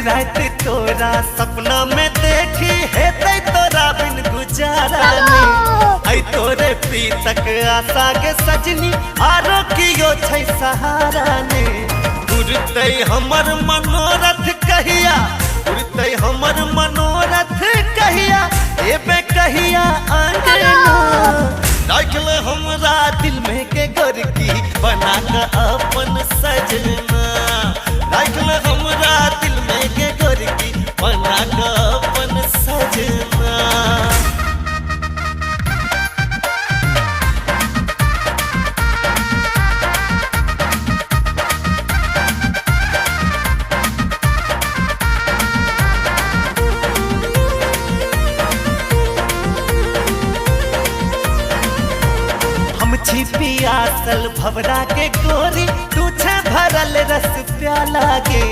रात तोरा सपना में देखी है तोरा बिन गुजारा नहीं। आई तोरे प्रीतक आशा के सजनी आरो कियो छै सहारा ने। उड़ते हमर मनोरथ कहिया, उड़ते हमर मनोरथ कहिया, एबे कहिया आंगना। रखल हमरा दिल में के गोरकी बना के अपन सजना। रखल हमरा दिल में के गोरकी बना के अपन सजना। छिपियासल भवरा के गोरी तू छे भरल रस प्याला गे।